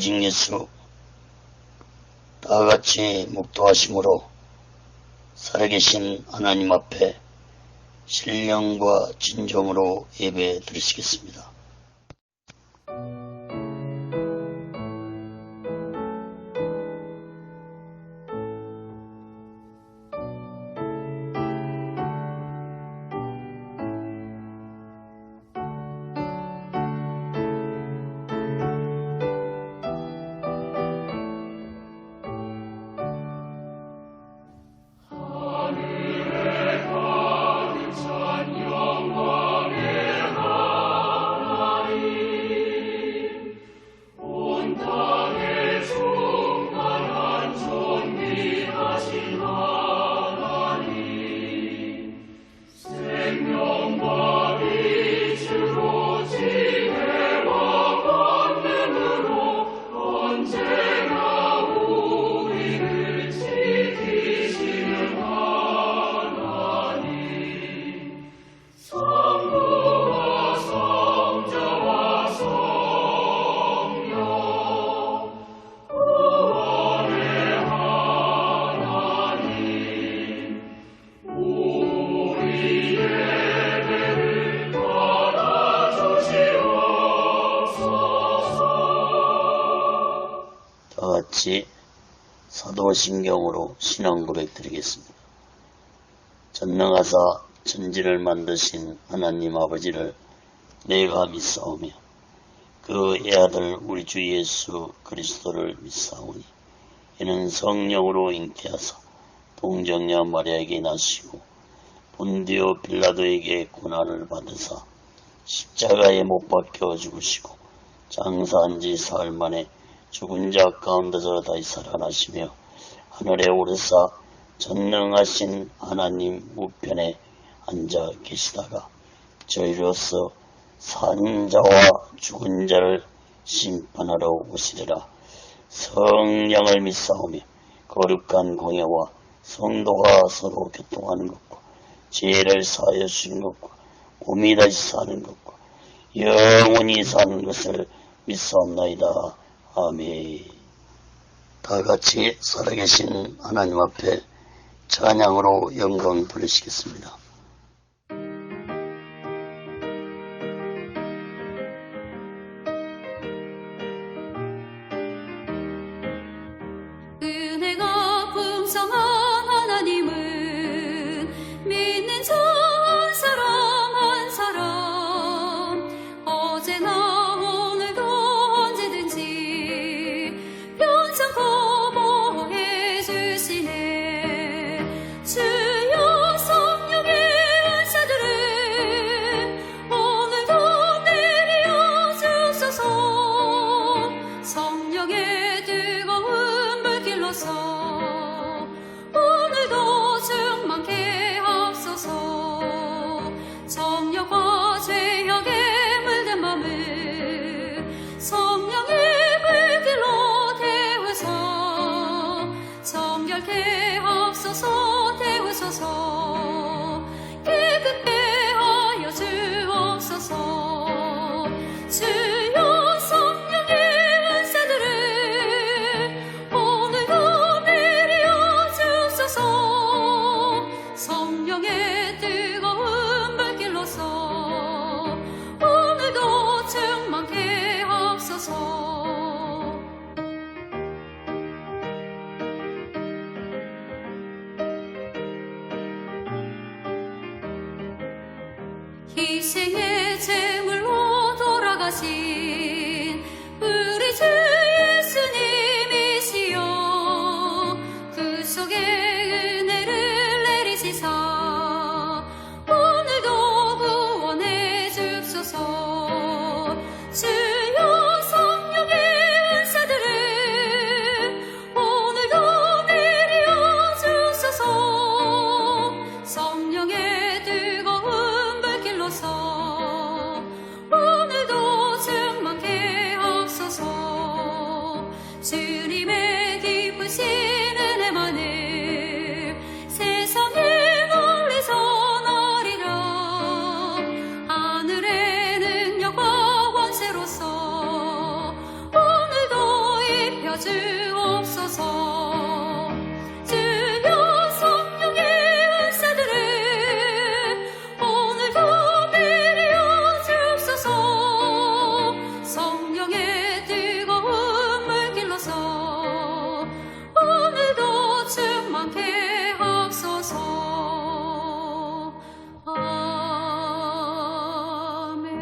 오직 예수 다같이 묵도하심으로 살아계신 하나님 앞에 신령과 진정으로 예배 드리시겠습니다. 다같이 사도신경으로 신앙 고백 드리겠습니다. 전능하사 천지를 만드신 하나님 아버지를 내가 믿사오며 그 애아들 우리 주 예수 그리스도를 믿사오니 이는 성령으로 잉태하사 동정녀 마리아에게 나시고 본디오 빌라도에게 고난을 받으사 십자가에 못 박혀 죽으시고 장사한 지 사흘 만에 죽은 자 가운데서 다시 살아나시며 하늘에 오르사 전능하신 하나님 우편에 앉아 계시다가 저희로서 산 자와 죽은 자를 심판하러 오시리라. 성령을 믿사오며 거룩한 공예와 성도가 서로 교통하는 것과 죄를 사하여 주신 것과 몸이 다시 사는 것과 영원히 사는 것을 믿사옵나이다. 아멘. 다같이 살아계신 하나님 앞에 찬양으로 영광 돌리시겠습니다. 은혜가 풍성한 하나님은 믿는 자 한 사람 한 사람 어제나 오늘도 언제든지 변상코 보호해 주시네. 주여 성령의 은사들을 오늘도 내려 주소서. 성령의 뜨거운 불길로서 오늘도 충만케 하옵소서. 정욕과 죄악에 물든 맘을 성령의 불길로 태우사 정결케 하옵소서. 태우소서. 깨끗게 하여 주옵소서. 주여 성령의 은사들을 오늘도 내려 주소서. 성령의 뜨거운 불길로서 오늘도 충만케 하옵소서. 희생의 제물로 돌아가신 우리 주 예수님이시여 그 속에 은혜를 내리시사 오늘도 구원해 주소서. 주여 성령의 은사들을 오늘도 내려 주소서. 성령의 뜨거운 불길로서 주옵소서. 주여 성령의 은사들을 오늘도 내려 주옵소서. 성령의 뜨거운 물길로서 오늘도 충만케 하옵소서. 아멘.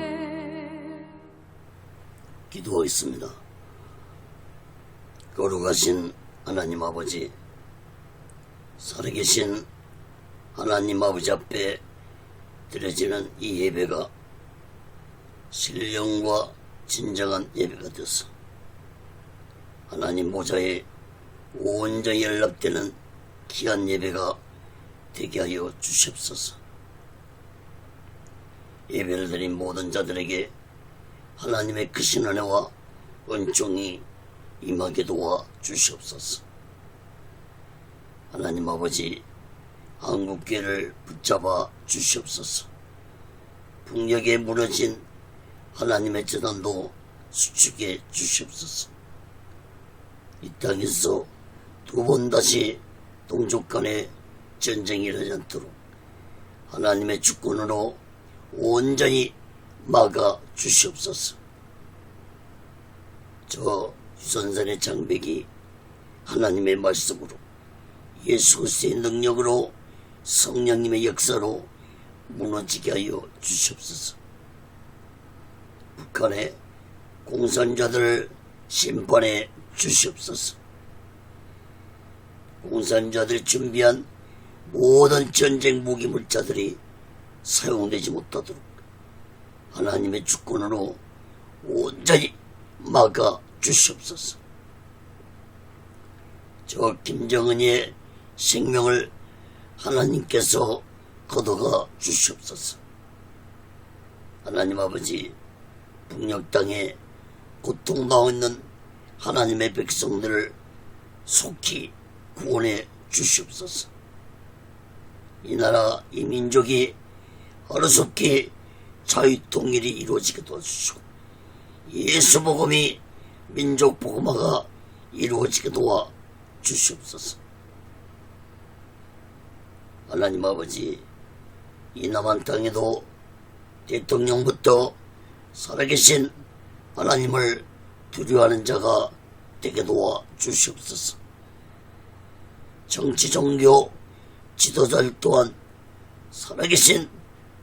기도하겠습니다. 거룩하신 하나님 아버지, 살아계신 하나님 아버지 앞에 드려지는 이 예배가 신령과 진정한 예배가 되어서 하나님 보좌에 온전히 연락되는 귀한 예배가 되게 하여 주시옵소서. 예배를 드린 모든 자들에게 하나님의 크신 은혜와 은총이 임하게 도와 주시옵소서. 하나님 아버지, 한국교회를 붙잡아 주시옵소서. 북녘에 무너진 하나님의 재단도 수축해 주시옵소서. 이 땅에서 두 번 다시 동족 간의 전쟁이 일어나지 않도록 하나님의 주권으로 온전히 막아 주시옵소서. 저 유선산의 장벽이 하나님의 말씀으로 예수 그리스도의 능력으로 성령님의 역사로 무너지게 하여 주시옵소서. 북한의 공산자들을 심판해 주시옵소서. 공산자들이 준비한 모든 전쟁 무기 물자들이 사용되지 못하도록 하나님의 주권으로 온전히 막아 주시옵소서. 저 김정은의 생명을 하나님께서 거둬가 주시옵소서. 하나님 아버지, 북녘 땅에 고통당하고 있는 하나님의 백성들을 속히 구원해 주시옵소서. 이 나라, 이 민족이 하루속히 자유통일이 이루어지게 도와주시고 예수 복음이 민족 복음화가 이루어지게 도와 주시옵소서. 하나님 아버지, 이 남한 땅에도 대통령부터 살아계신 하나님을 두려워하는 자가 되게 도와 주시옵소서. 정치 종교 지도자들 또한 살아계신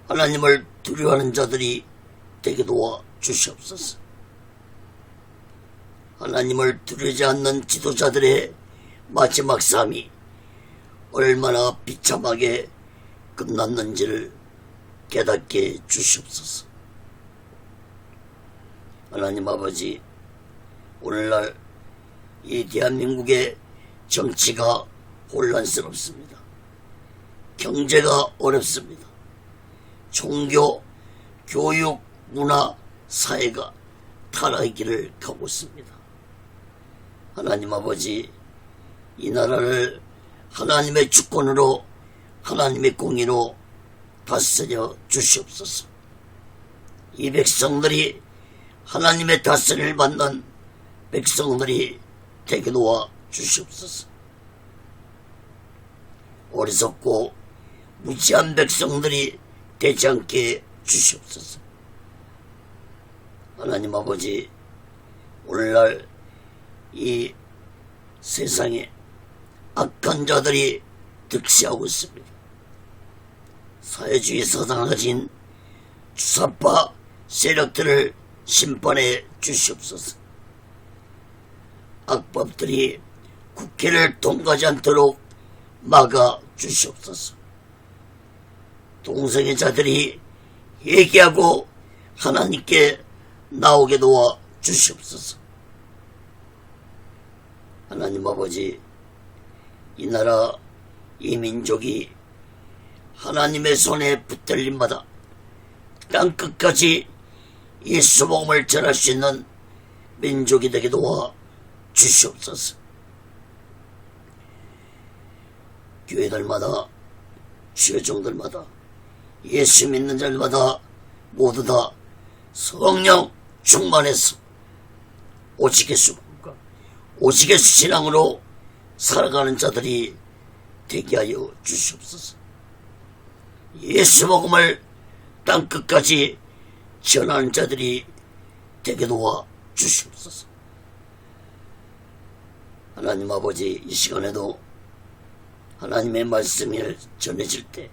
하나님을 두려워하는 자들이 되게 도와 주시옵소서. 하나님을 두려워하지 않는 지도자들의 마지막 삶이 얼마나 비참하게 끝났는지를 깨닫게 주시옵소서. 하나님 아버지, 오늘날 이 대한민국의 정치가 혼란스럽습니다. 경제가 어렵습니다. 종교, 교육, 문화, 사회가 타락의 길을 가고 있습니다. 하나님 아버지, 이 나라를 하나님의 주권으로 하나님의 공의로 다스려 주시옵소서. 이 백성들이 하나님의 다스림을 받는 백성들이 되게 도와 주시옵소서. 어리석고 무지한 백성들이 되지 않게 주시옵소서. 하나님 아버지, 오늘날 이 세상에 악한 자들이 득세하고 있습니다. 사회주의 사상을 가진 주사파 세력들을 심판해 주시옵소서. 악법들이 국회를 통과하지 않도록 막아 주시옵소서. 동성애 자들이 회개하고 하나님께 나오게 도와 주시옵소서. 하나님 아버지, 이 나라, 이 민족이 하나님의 손에 붙들림마다 땅끝까지 예수 복음을 전할 수 있는 민족이 되게 도와 주시옵소서. 교회들마다, 주여종들마다, 예수 믿는 자들마다 모두 다 성령 충만해서 오직 예수 복음과 오직의 신앙으로 살아가는 자들이 되게 하여 주시옵소서. 예수 복음을 땅끝까지 전하는 자들이 되게 도와 주시옵소서. 하나님 아버지, 이 시간에도 하나님의 말씀이 전해질 때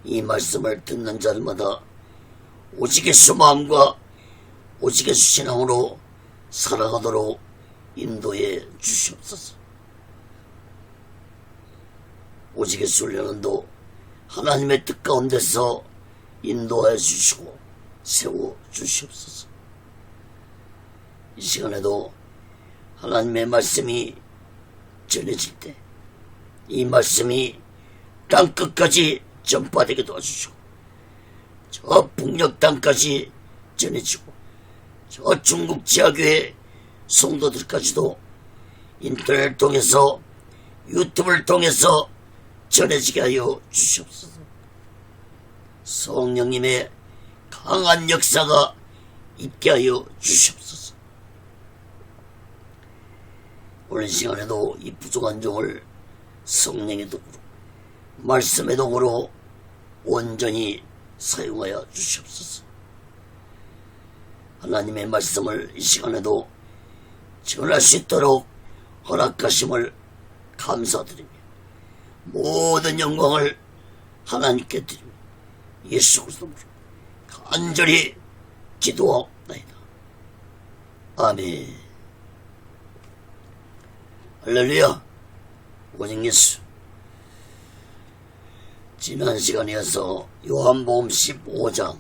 이 말씀을 듣는 자들마다 오직 예수 마음과 오직 예수 신앙으로 살아가도록 인도해 주시옵소서. 오직 예수 훈련도 하나님의 뜻 가운데서 인도해 주시고 세워 주시옵소서. 이 시간에도 하나님의 말씀이 전해질 때 이 말씀이 땅끝까지 전파되게 도와주시고 저 북녘 땅까지 전해지고 저 중국 지하교회 성도들까지도 인터넷을 통해서 유튜브를 통해서 전해지게 하여 주시옵소서. 성령님의 강한 역사가 있게 하여 주시옵소서. 오늘 시간에도 이 부족한 종을 성령의 도구로 말씀의 도구로 온전히 사용하여 주시옵소서. 하나님의 말씀을 이 시간에도 전할 수 있도록 허락하심을 감사드리며 모든 영광을 하나님께 드리며 예수 그리스도로 간절히 기도하옵나이다. 아멘. 할렐루야. 오직 예수. 지난 시간이어서 요한복음 15장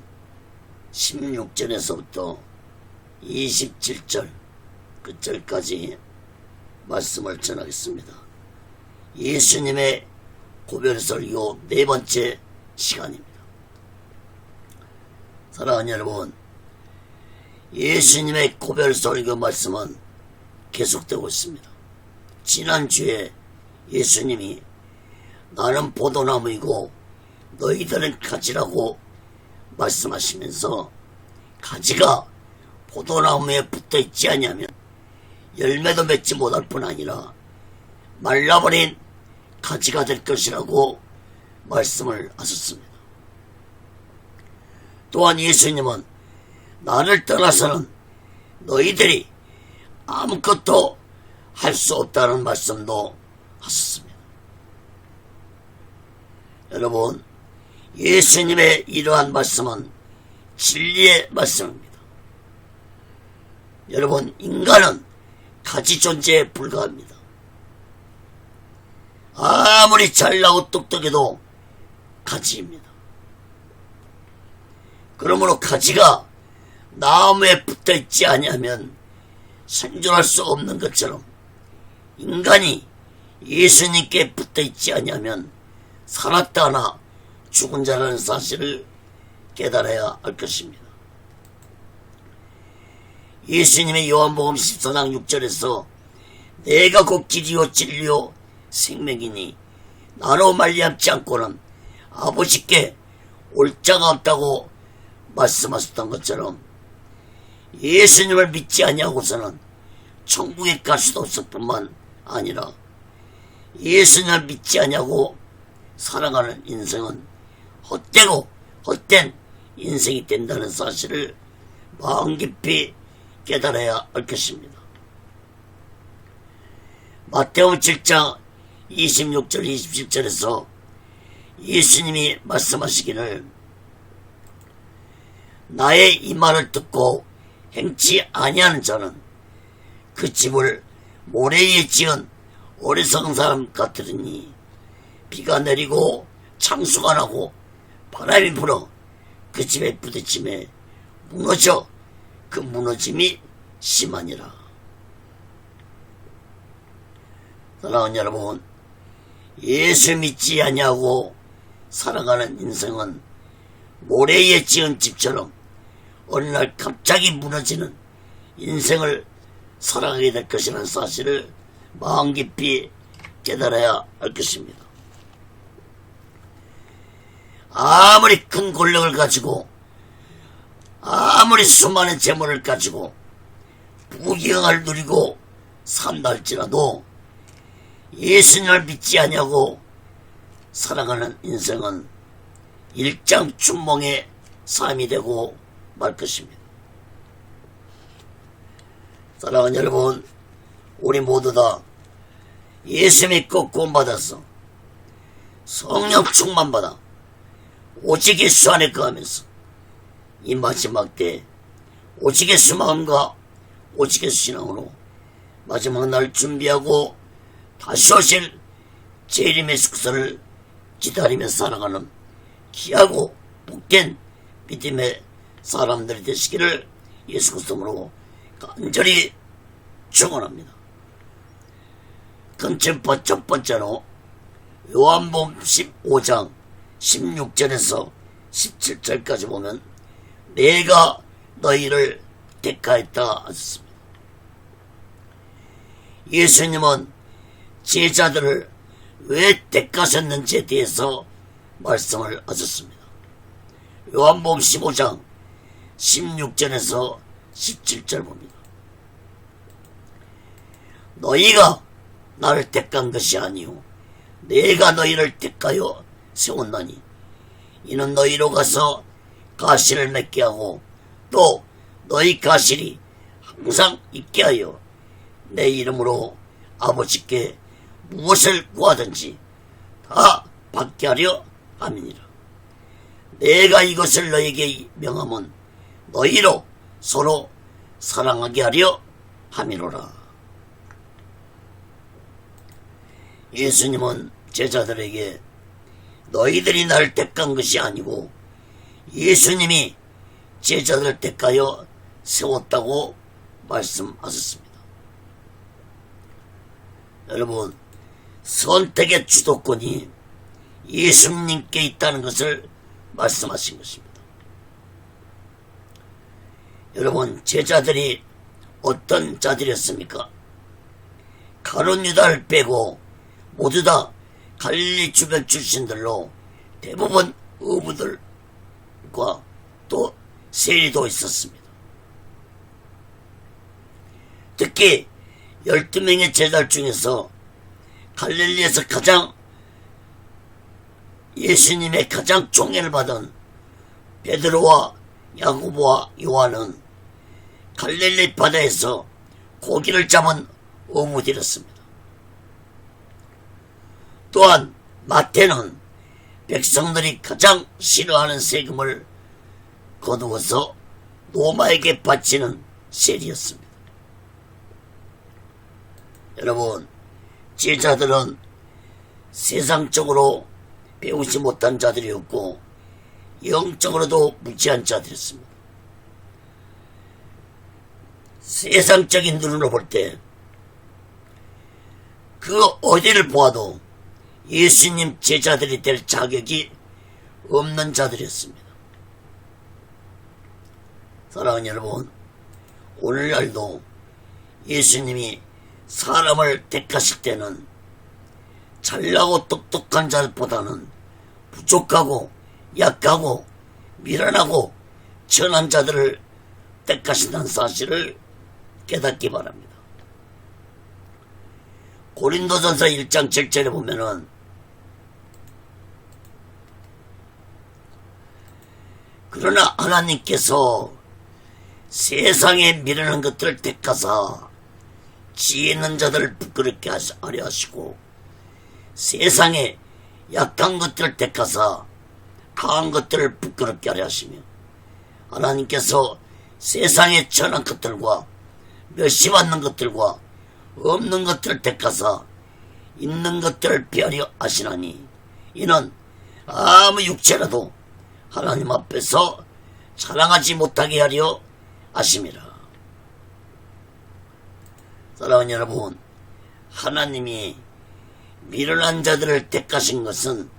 16절에서부터 27절 끝절까지 말씀을 전하겠습니다. 예수님의 고별설교 네 번째 시간입니다. 사랑하는 여러분, 예수님의 고별설교 말씀은 계속되고 있습니다. 지난주에 예수님이 나는 포도나무이고 너희들은 가지라고 말씀하시면서 가지가 포도나무에 붙어있지 않냐면 열매도 맺지 못할 뿐 아니라 말라버린 가지가 될 것이라고 말씀을 하셨습니다. 또한 예수님은 나를 떠나서는 너희들이 아무것도 할 수 없다는 말씀도 하셨습니다. 여러분, 예수님의 이러한 말씀은 진리의 말씀입니다. 여러분, 인간은 가지 존재에 불과합니다. 아무리 잘나고 똑똑해도 가지입니다. 그러므로 가지가 나무에 붙어있지 아니하면 생존할 수 없는 것처럼 인간이 예수님께 붙어있지 아니하면 살았다 하나 죽은 자라는 사실을 깨달아야 할 것입니다. 예수님의 요한복음 14장 6절에서 내가 곧 길이요 진리요 생명이니 나로 말미암지 않고는 아버지께 올 자가 없다고 말씀하셨던 것처럼 예수님을 믿지 아니하고서는 천국에 갈 수도 없을 뿐만 아니라 예수님을 믿지 아니하고 살아가는 인생은 헛되고 헛된 인생이 된다는 사실을 마음 깊이 깨달아야 할 것입니다. 마태복음 7장 26절 27절에서 예수님이 말씀하시기를 나의 이 말을 듣고 행치 아니하는 자는 그 집을 모래 위에 지은 어리석은 사람 같으니 비가 내리고 창수가 나고 바람이 불어 그 집에 부딪힘에 무너져 그 무너짐이 심하니라. 사랑하는 여러분, 예수 믿지 아니하고 살아가는 인생은 모래 위에 지은 집처럼 어느 날 갑자기 무너지는 인생을 살아가게 될 것이라는 사실을 마음 깊이 깨달아야 할 것입니다. 아무리 큰 권력을 가지고 아무리 수많은 재물을 가지고 부귀영화를 누리고 산다 할지라도 예수님을 믿지 아니하고 살아가는 인생은 일장춘몽의 삶이 되고 말 것입니다. 사랑하는 여러분, 우리 모두 다 예수 믿고 구원받아서 성령 충만받아 오직 예수 안에 거하면서 이 마지막 때 오직 예수 마음과 오직 예수 신앙으로 마지막 날 준비하고 다시 오실 재림 예수 그리스도를 기다리며 살아가는 귀하고 복된 믿음의 사람들이 되시기를 예수 그리스도로 간절히 축원합니다. 첫 번째로 요한복음 15장 16절에서 17절까지 보면 내가 너희를 택하였다 하셨습니다. 예수님은 제자들을 왜 택하셨는지에 대해서 말씀을 하셨습니다. 요한복음 15장 16절에서 17절 봅니다. 너희가 나를 택한 것이 아니오 내가 너희를 택하여 세웠나니 이는 너희로 가서 가시를 맺게 하고 또 너희 가실이 항상 있게 하여 내 이름으로 아버지께 무엇을 구하든지 다 받게 하려 함이니라. 내가 이것을 너희에게 명함은 너희로 서로 사랑하게 하려 함이로라. 예수님은 제자들에게 너희들이 나를 택한 것이 아니고 예수님이 제자들을 택하여 세웠다고 말씀하셨습니다. 여러분, 선택의 주도권이 예수님께 있다는 것을 말씀하신 것입니다. 여러분, 제자들이 어떤 자들이었습니까? 가룟 유다를 빼고 모두 다 갈릴리 주변 출신들로 대부분 어부들과 또 세리도 있었습니다. 특히 12명의 제자 중에서 갈릴리에서 가장 예수님의 가장 총애를 받은 베드로와 야고보와 요한은 갈릴리 바다에서 고기를 잡은 어부들이었습니다. 또한 마태는 백성들이 가장 싫어하는 세금을 거두어서 로마에게 바치는 세리였습니다. 여러분, 제자들은 세상적으로 배우지 못한 자들이었고 영적으로도 무지한 자들이었습니다. 세상적인 눈으로 볼 때 그 어디를 보아도 예수님 제자들이 될 자격이 없는 자들이었습니다. 사랑하는 여러분, 오늘날도 예수님이 사람을 택하실 때는 잘나고 똑똑한 자들보다는 부족하고 약하고 미련하고 천한 자들을 택하신다는 사실을 깨닫기 바랍니다. 고린도전서 1장 7절에 보면은 그러나 하나님께서 세상에 미련한 것들을 택하사 지혜 있는 자들을 부끄럽게 하려 하시고 세상에 약한 것들을 택하사 강한 것들을 부끄럽게 하려 하시며 하나님께서 세상의 천한 것들과 멸시받는 것들과 없는 것들을 택하사 있는 것들을 피하려 하시나니 이는 아무 육체라도 하나님 앞에서 자랑하지 못하게 하려 하심이라. 사랑하는 여러분, 하나님이 미련한 자들을 택하신 것은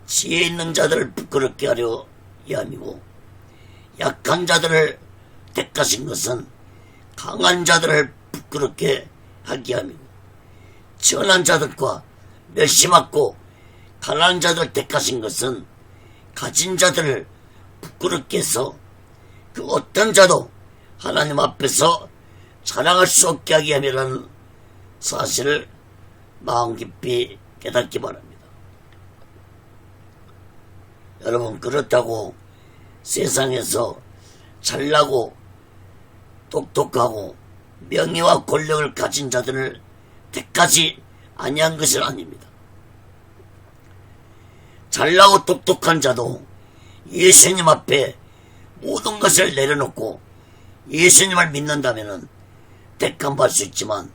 지혜 있는 자들을 부끄럽게 하려 함이고 약한 자들을 택하신 것은 강한 자들을 부끄럽게 하게 함이고 천한 자들과 멸시받고 가난한 자들을 택하신 것은 가진 자들을 부끄럽게 해서 그 어떤 자도 하나님 앞에서 자랑할 수 없게 하게 함이라는 사실을 마음 깊이 깨닫기 바랍니다. 여러분, 그렇다고 세상에서 잘나고 똑똑하고 명예와 권력을 가진 자들을 택하지 아니한 것은 아닙니다. 잘나고 똑똑한 자도 예수님 앞에 모든 것을 내려놓고 예수님을 믿는다면 택함 받을 수 있지만,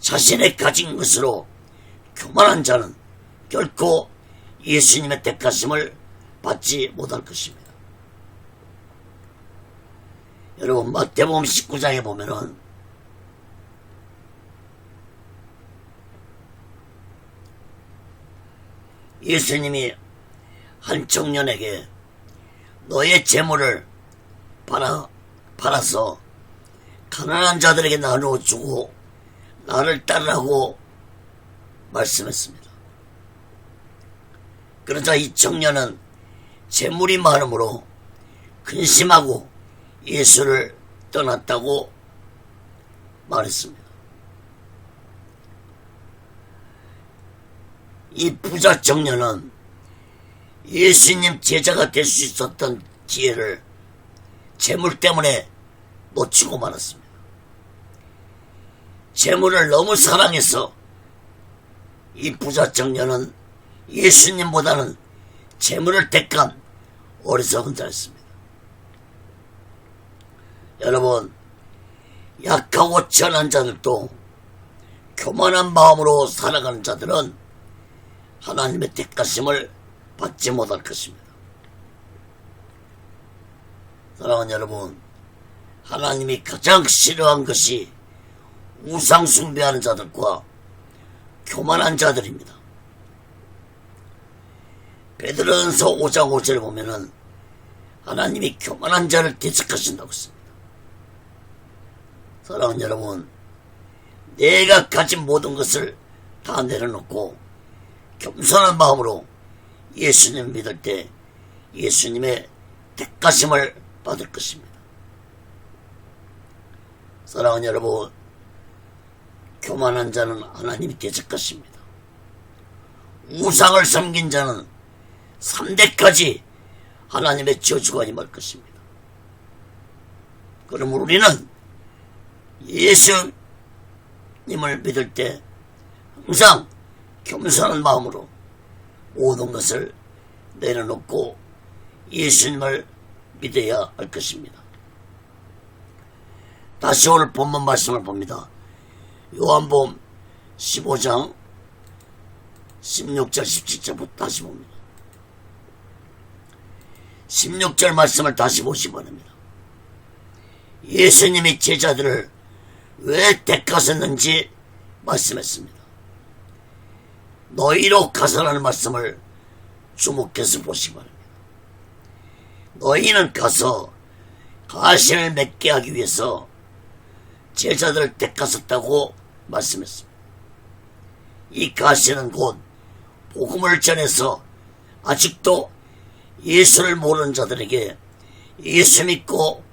자신의 가진 것으로 교만한 자는 결코 예수님의 택하심을 받지 못할 것입니다. 여러분, 마태복음 19장에 보면은 예수님이 한 청년에게 너의 재물을 팔아서 가난한 자들에게 나누어 주고 나를 따르라고 말씀했습니다. 그러자 이 청년은 재물이 많음으로 근심하고 예수를 떠났다고 말했습니다. 이 부자 청년은 예수님 제자가 될 수 있었던 기회를 재물 때문에 놓치고 말았습니다. 재물을 너무 사랑해서 이 부자 청년은 예수님보다는 재물을 택한 어리석은 자였습니다. 여러분, 약하고 천한 자들도 교만한 마음으로 살아가는 자들은 하나님의 택하심을 받지 못할 것입니다. 사랑하는 여러분, 하나님이 가장 싫어한 것이 우상 숭배하는 자들과 교만한 자들입니다. 베드로전서 5장 5절에 보면은 하나님이 교만한 자를 대적하신다고 했습니다. 사랑하는 여러분, 내가 가진 모든 것을 다 내려놓고 겸손한 마음으로 예수님을 믿을 때 예수님의 택하심을 받을 것입니다. 사랑하는 여러분, 교만한 자는 하나님이 대적하십니다. 우상을 섬긴 자는 3대까지 하나님의 저주가 임할 것입니다. 그러므로 우리는 예수님을 믿을 때 항상 겸손한 마음으로 모든 것을 내려놓고 예수님을 믿어야 할 것입니다. 다시 오늘 본문 말씀을 봅니다. 요한복음 15장 16절 17절부터 다시 봅니다. 16절 말씀을 다시 보시기 바랍니다. 예수님이 제자들을 왜 택하셨는지 말씀했습니다. 너희로 가서라는 말씀을 주목해서 보시기 바랍니다. 너희는 가서 가신을 맺게 하기 위해서 제자들을 택하셨다고 말씀했습니다. 이 가신은 곧 복음을 전해서 아직도 예수를 모르는 자들에게 예수 믿고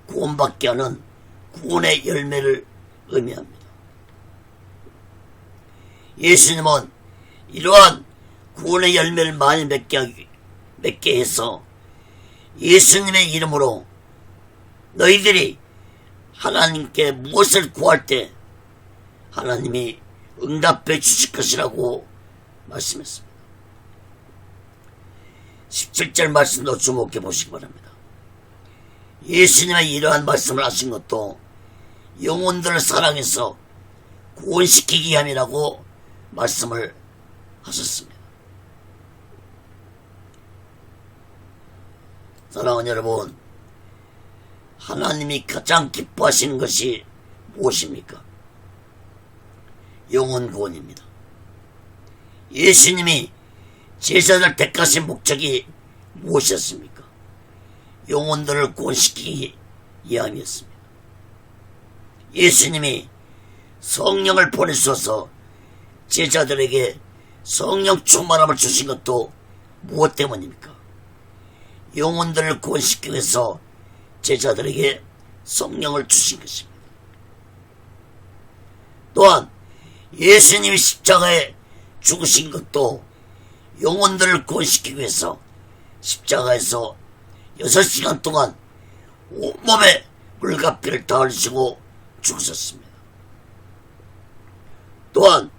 구원받게 하는 구원의 열매를 의미합니다. 예수님은 이러한 구원의 열매를 많이 맺게 해서 예수님의 이름으로 너희들이 하나님께 무엇을 구할 때 하나님이 응답해 주실 것이라고 말씀했습니다. 17절 말씀도 주목해 보시기 바랍니다. 예수님의 이러한 말씀을 하신 것도 영혼들을 사랑해서 구원시키기 위함이라고 말씀을 하셨습니다. 사랑하는 여러분, 하나님이 가장 기뻐하시는 것이 무엇입니까? 영혼 구원입니다. 예수님이 제자들 택하신 목적이 무엇이었습니까? 영혼들을 구원시키기 위함이었습니다. 예수님이 성령을 보내주셔서 제자들에게 성령 충만함을 주신 것도 무엇 때문입니까? 영혼들을 구원시키기 위해서 제자들에게 성령을 주신 것입니다. 또한 예수님이 십자가에 죽으신 것도 영혼들을 구원시키기 위해서 십자가에서 6시간 동안 온몸에 물갑기를 다 흘리시고 죽으셨습니다. 또한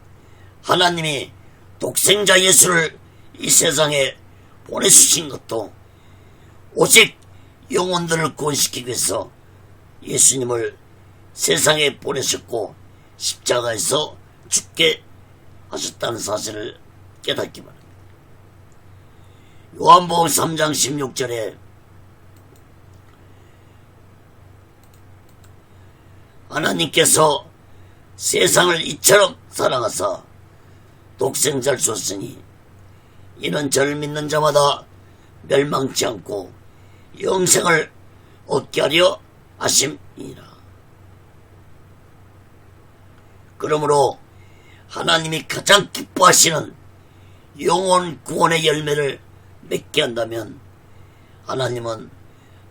하나님이 독생자 예수를 이 세상에 보내주신 것도 오직 영혼들을 구원시키기 위해서 예수님을 세상에 보내셨고 십자가에서 죽게 하셨다는 사실을 깨닫기 바랍니다. 요한복음 3장 16절에 하나님께서 세상을 이처럼 사랑하사 독생자를 줬으니 이는 저를 믿는 자마다 멸망치 않고 영생을 얻게 하려 하심이니라. 그러므로 하나님이 가장 기뻐하시는 영혼 구원의 열매를 맺게 한다면 하나님은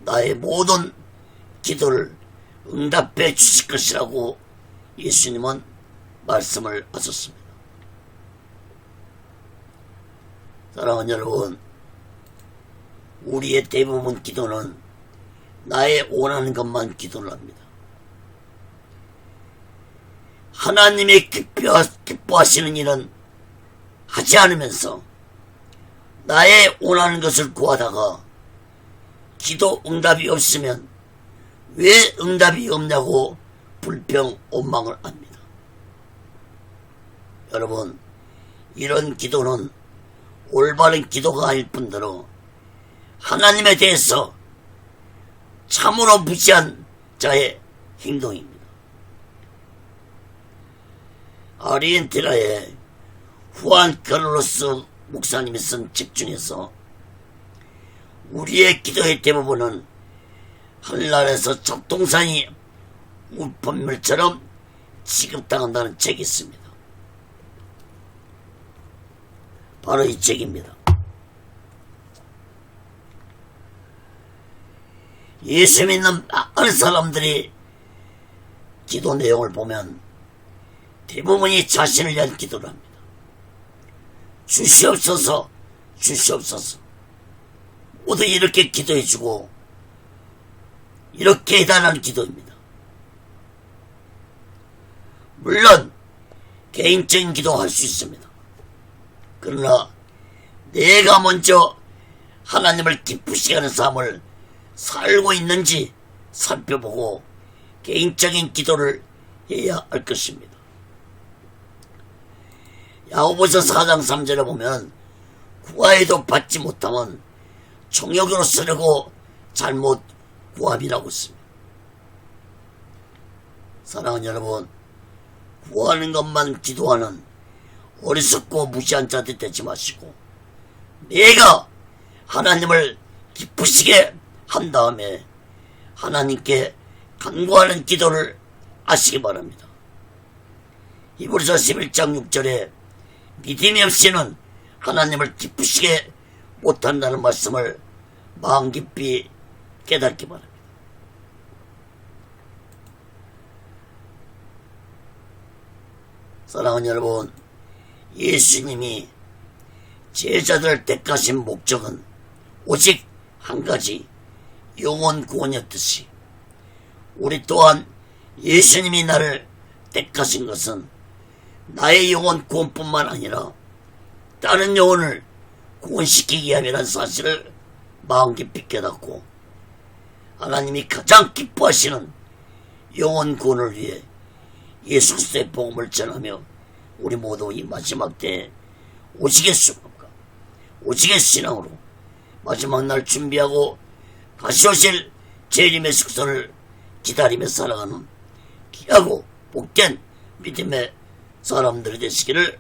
나의 모든 기도를 응답해 주실 것이라고 예수님은 말씀을 하셨습니다. 사랑하는 여러분, 우리의 대부분 기도는 나의 원하는 것만 기도를 합니다. 하나님이 기뻐하시는 일은 하지 않으면서 나의 원하는 것을 구하다가 기도 응답이 없으면 왜 응답이 없냐고 불평 원망을 합니다. 여러분, 이런 기도는 올바른 기도가 아닐 뿐더러 하나님에 대해서 참으로 무시한 자의 행동입니다. 아르헨티나의 후안 카를로스 목사님이 쓴 책 중에서 우리의 기도의 대부분은 하늘나라에서 잡동사니 우편물처럼 취급당한다는 책이 있습니다. 바로 이 책입니다. 예수 믿는 많은 사람들이 기도 내용을 보면 대부분이 자신을 위한 기도를 합니다. 주시옵소서, 주시옵소서. 모두 이렇게 기도해주고 이렇게 해달라는 기도입니다. 물론 개인적인 기도할 수 있습니다. 그러나 내가 먼저 하나님을 기쁘시게 하는 삶을 살고 있는지 살펴보고 개인적인 기도를 해야 할 것입니다. 야고보서 4장 3절에 보면 구하여도 받지 못하면 정욕으로 쓰려고 잘못 구함이라고 했습니다. 사랑하는 여러분, 구하는 것만 기도하는 어리석고 무시한 자들 되지 마시고 내가 하나님을 기쁘시게 한 다음에 하나님께 간구하는 기도를 하시기 바랍니다. 히브리서 11장 6절에 믿음이 없이는 하나님을 기쁘시게 못한다는 말씀을 마음 깊이 깨닫기 바랍니다. 사랑하는 여러분, 예수님이 제자들을 택하신 목적은 오직 한 가지, 영혼 구원이었듯이 우리 또한 예수님이 나를 택하신 것은 나의 영혼 구원뿐만 아니라 다른 영혼을 구원시키기 위함이라는 사실을 마음 깊이 깨닫고 하나님이 가장 기뻐하시는 영혼 구원을 위해 예수 그리스도의 복음을 전하며 우리 모두 이 마지막 때에 오시겠습니까? 오시겠 신앙으로 마지막 날 준비하고 다시 오실 재림의 숙소를 기다리며 살아가는 귀하고 복된 믿음의 사람들이 되시기를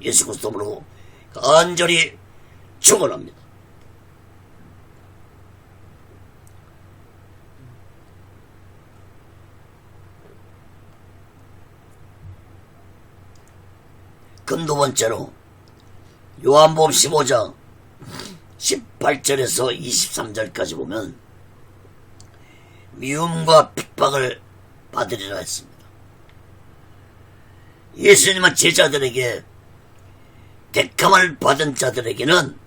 예수 그리스도로 간절히 축원합니다. 그럼 두 번째로 요한복음 15장 18절에서 23절까지 보면 미움과 핍박을 받으리라 했습니다. 예수님은 제자들에게 택함을 받은 자들에게는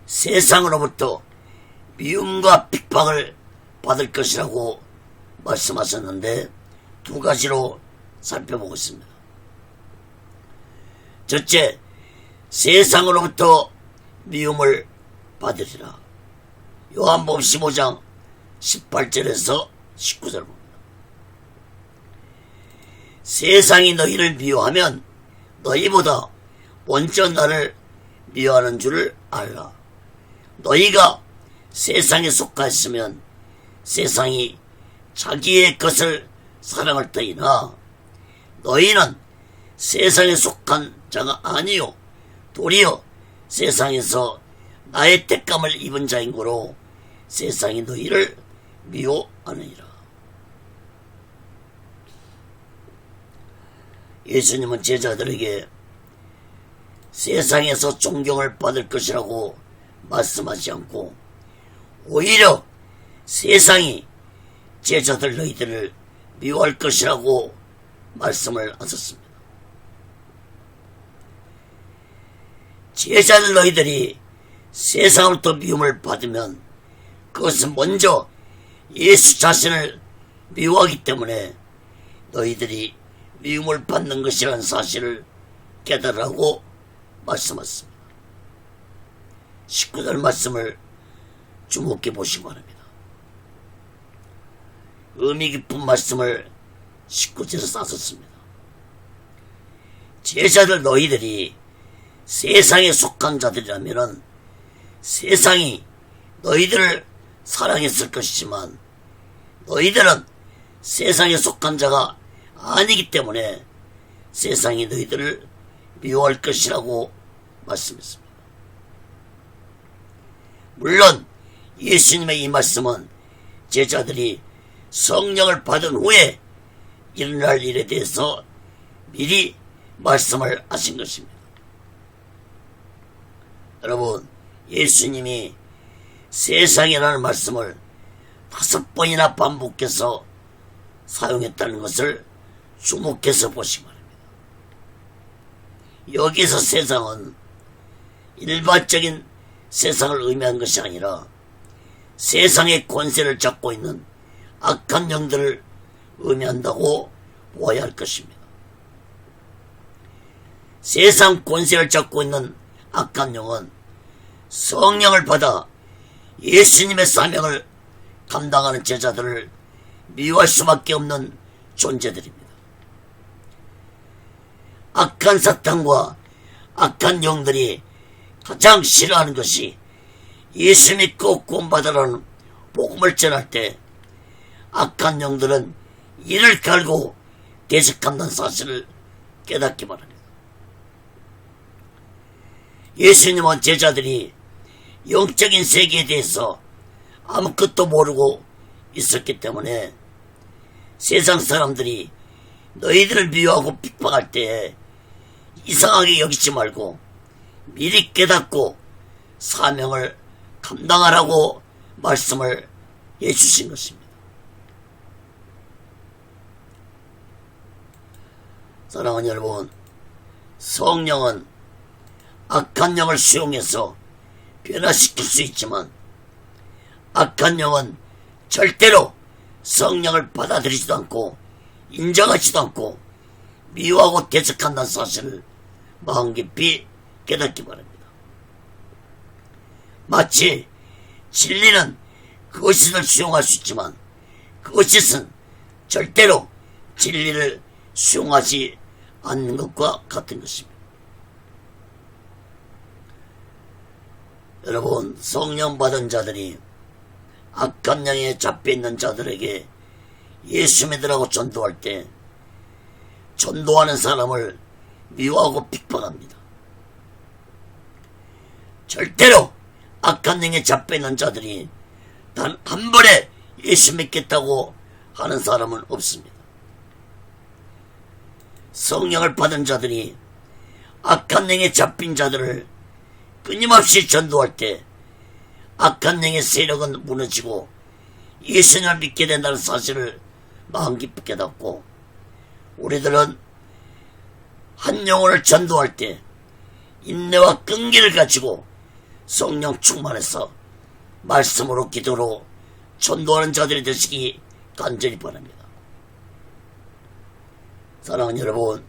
세상으로부터 미움과 핍박을 받을 것이라고 말씀하셨는데 두 가지로 살펴보겠습니다. 첫째, 세상으로부터 미움을 받으리라. 요한복음 15장 18절에서 19절 봅니다. 세상이 너희를 미워하면 너희보다 먼저 나를 미워하는 줄을 알라. 너희가 세상에 속하였으면 세상이 자기의 것을 사랑할 터이나 너희는 세상에 속한 자가 아니요 도리어 세상에서 나의 택감을 입은 자인 고로 세상이 너희를 미워하느니라. 예수님은 제자들에게 세상에서 존경을 받을 것이라고 말씀하지 않고 오히려 세상이 제자들 너희들을 미워할 것이라고 말씀을 하셨습니다. 제자들 너희들이 세상으로부터 미움을 받으면 그것은 먼저 예수 자신을 미워하기 때문에 너희들이 미움을 받는 것이라는 사실을 깨달으라고 말씀하셨습니다. 19절 말씀을 주목해 보시기 바랍니다. 의미 깊은 말씀을 19절에서 하셨습니다. 제자들 너희들이 세상에 속한 자들이라면 세상이 너희들을 사랑했을 것이지만 너희들은 세상에 속한 자가 아니기 때문에 세상이 너희들을 미워할 것이라고 말씀했습니다. 물론 예수님의 이 말씀은 제자들이 성령을 받은 후에 일어날 일에 대해서 미리 말씀을 하신 것입니다. 여러분, 예수님이 세상이라는 말씀을 5번이나 반복해서 사용했다는 것을 주목해서 보시기 바랍니다. 여기서 세상은 일반적인 세상을 의미한 것이 아니라 세상의 권세를 잡고 있는 악한 영들을 의미한다고 보아야 할 것입니다. 세상 권세를 잡고 있는 악한 영은 성령을 받아 예수님의 사명을 감당하는 제자들을 미워할 수밖에 없는 존재들입니다. 악한 사탄과 악한 영들이 가장 싫어하는 것이 예수 믿고 구원받으라는 복음을 전할 때 악한 영들은 이를 갈고 대적한다는 사실을 깨닫기 바랍니다. 예수님은 제자들이 영적인 세계에 대해서 아무것도 모르고 있었기 때문에 세상 사람들이 너희들을 미워하고 핍박할 때 이상하게 여기지 말고 미리 깨닫고 사명을 감당하라고 말씀을 해주신 것입니다. 사랑하는 여러분, 성령은 악한 영을 수용해서 변화시킬 수 있지만 악한 영은 절대로 성령을 받아들이지도 않고 인정하지도 않고 미워하고 대적한다는 사실을 마음 깊이 깨닫기 바랍니다. 마치 진리는 그것을 수용할 수 있지만 그것은 절대로 진리를 수용하지 않는 것과 같은 것입니다. 여러분, 성령 받은 자들이 악한 영에 잡혀있는 자들에게 예수 믿으라고 전도할 때 전도하는 사람을 미워하고 핍박합니다. 절대로 악한 영에 잡혀있는 자들이 단 한 번에 예수 믿겠다고 하는 사람은 없습니다. 성령을 받은 자들이 악한 영에 잡힌 자들을 끊임없이 전도할 때 악한 영의 세력은 무너지고 예수님을 믿게 된다는 사실을 마음 깊이 깨닫고 우리들은 한 영혼을 전도할 때 인내와 끈기를 가지고 성령 충만해서 말씀으로 기도로 전도하는 자들이 되시기 간절히 바랍니다. 사랑하는 여러분,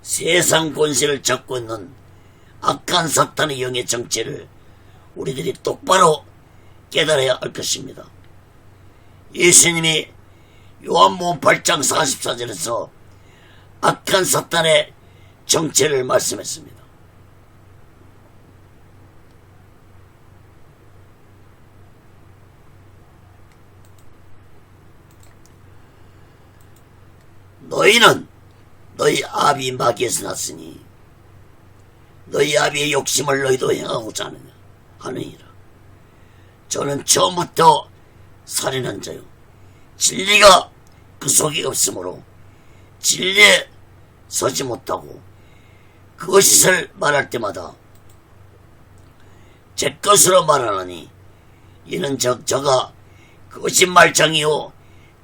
세상 권세를 잡고 있는 악한 사탄의 영의 정체를 우리들이 똑바로 깨달아야 할 것입니다. 예수님이 요한복음 8장 44절에서 악한 사탄의 정체를 말씀했습니다. 너희는 너희 아비 마귀에서 났으니 너희 아비의 욕심을 너희도 행하고자 하느니라. 저는 처음부터 살인한 자요, 진리가 그 속에 없으므로 진리에 서지 못하고 그것을 말할 때마다 제 것으로 말하느니 이는 저가 그것이 말장이요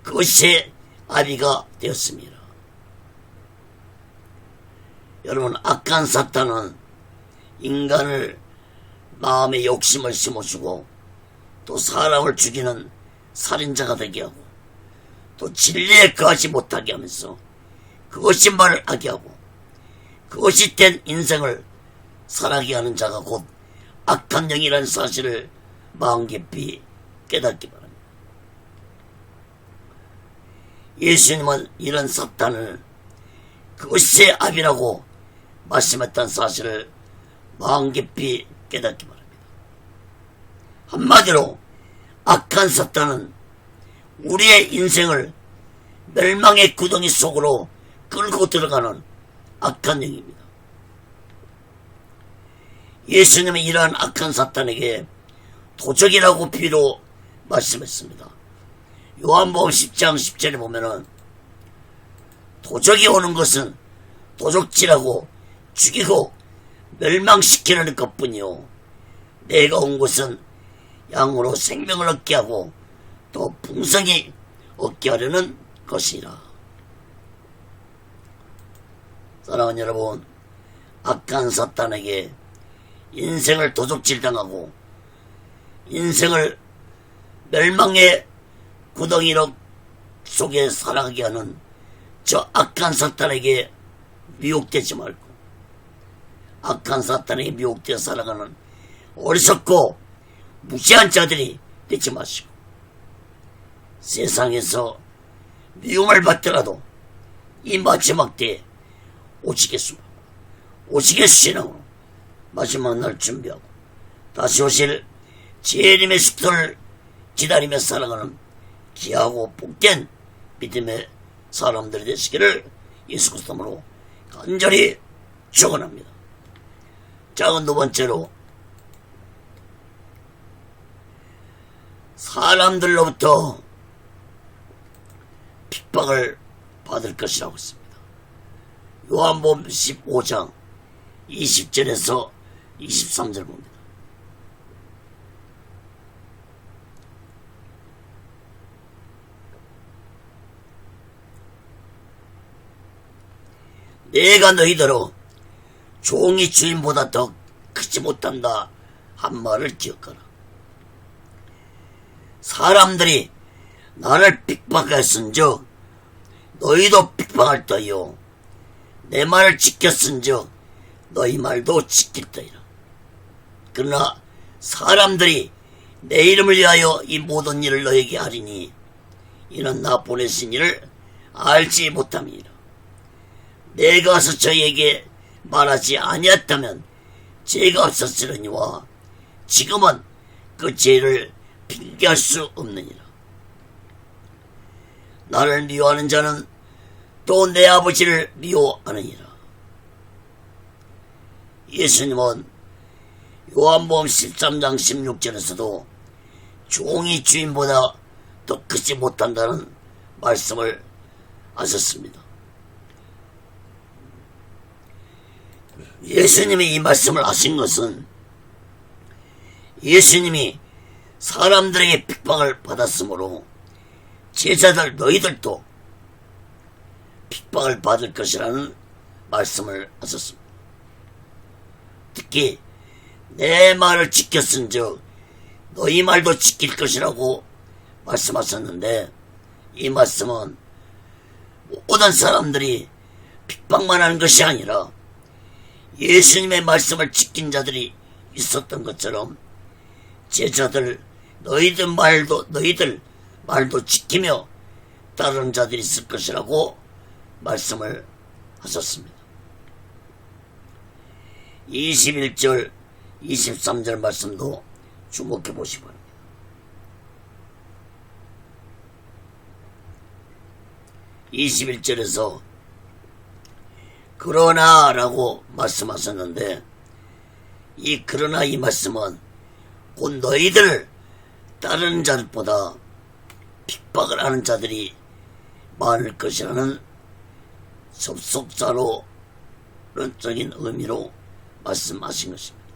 그것이 아비가 되었습니다. 여러분, 악한 사탄은 인간을 마음에 욕심을 심어주고 또 사람을 죽이는 살인자가 되게 하고 또 진리에 거하지 못하게 하면서 그것이 말을 하게 하고 그것이 된 인생을 살아가게 하는 자가 곧 악한 영이라는 사실을 마음 깊이 깨닫기 바랍니다. 예수님은 이런 사탄을 그것이 아비라고 말씀했던 사실을 마음 깊이 깨닫기 바랍니다. 한마디로 악한 사탄은 우리의 인생을 멸망의 구덩이 속으로 끌고 들어가는 악한 영입니다. 예수님은 이러한 악한 사탄에게 도적이라고 비로 말씀했습니다. 요한복음 10장 10절에 보면은 도적이 오는 것은 도적질하고 죽이고 멸망시키려는 것뿐이요 내가 온 것은 양으로 생명을 얻게 하고 또 풍성히 얻게 하려는 것이라. 사랑하는 여러분, 악한 사탄에게 인생을 도적질당하고 인생을 멸망의 구덩이로 속에 살아가게 하는 저 악한 사탄에게 미혹되지 말고 악한 사탄에게 미혹되어 살아가는 어리석고 무시한 자들이 되지 마시고 세상에서 미움을 받더라도 이 마지막 때에 오시겠으시라고 마지막 날 준비하고 다시 오실 주님의 십도를 기다리며 살아가는 귀하고 복된 믿음의 사람들이 되시기를 예수 그리스도로 간절히 축원합니다. 자, 두 번째로 사람들로부터 핍박을 받을 것이라고 했습니다. 요한복음 15장 20절에서 23절 봅니다. 내가 너희더러 종이 주인보다 더 크지 못한다 한 말을 기억하라. 사람들이 나를 핍박하였은즉 너희도 핍박할 터이요 내 말을 지켰은즉 너희 말도 지킬 터이라. 그러나 사람들이 내 이름을 위하여 이 모든 일을 너에게 하리니 이는 나 보내신 이를 알지 못함이니라. 내가 와서 저희에게 말하지 아니했다면 죄가 없었으려니와 지금은 그 죄를 핑계할 수 없느니라. 나를 미워하는 자는 또 내 아버지를 미워하느니라. 예수님은 요한복음 13장 16절에서도 종이 주인보다 더 크지 못한다는 말씀을 하셨습니다. 예수님이 이 말씀을 하신 것은 예수님이 사람들에게 핍박을 받았으므로 제자들 너희들도 핍박을 받을 것이라는 말씀을 하셨습니다. 특히 내 말을 지켰은즉 너희 말도 지킬 것이라고 말씀하셨는데, 이 말씀은 모든 사람들이 핍박만 하는 것이 아니라 예수님의 말씀을 지킨 자들이 있었던 것처럼 제자들 너희들 말도 지키며 따르는 자들이 있을 것이라고 말씀을 하셨습니다. 21절 23절 말씀도 주목해 보시기 바랍니다. 21절에서 그러나 라고 말씀하셨는데, 이 그러나 이 말씀은 곧 너희들 따르는 자들보다 핍박을 하는 자들이 많을 것이라는 접속사로론적인 의미로 말씀하신 것입니다.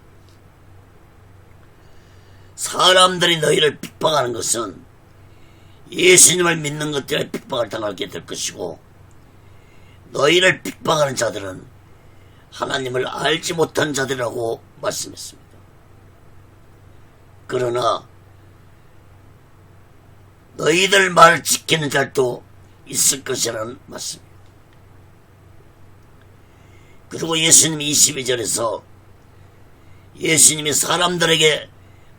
사람들이 너희를 핍박하는 것은 예수님을 믿는 것 때문에 핍박을 당하게 될 것이고, 너희를 핍박하는 자들은 하나님을 알지 못한 자들이라고 말씀했습니다. 그러나 너희들 말을 지키는 자도 있을 것이라는 말씀입니다. 그리고 예수님이 22절에서 예수님이 사람들에게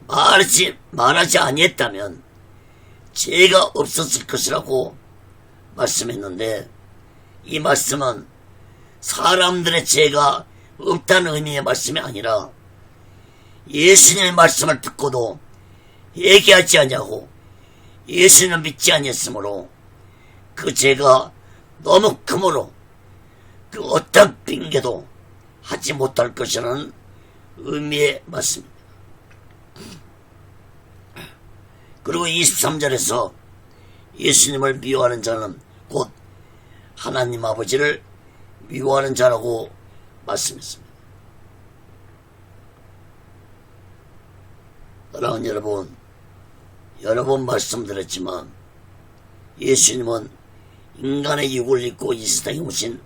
말하지 아니했다면 죄가 없었을 것이라고 말씀했는데, 이 말씀은 사람들의 죄가 없다는 의미의 말씀이 아니라 예수님의 말씀을 듣고도 얘기하지 아니하고 예수님을 믿지 아니했으므로 그 죄가 너무 크므로 그 어떤 핑계도 하지 못할 것이라는 의미의 말씀입니다. 그리고 23절에서 예수님을 미워하는 자는 곧 하나님 아버지를 미워하는 자라고 말씀했습니다. 사랑하는 여러분, 여러 번 말씀드렸지만 예수님은 인간의 육을 입고 이 세상에 오신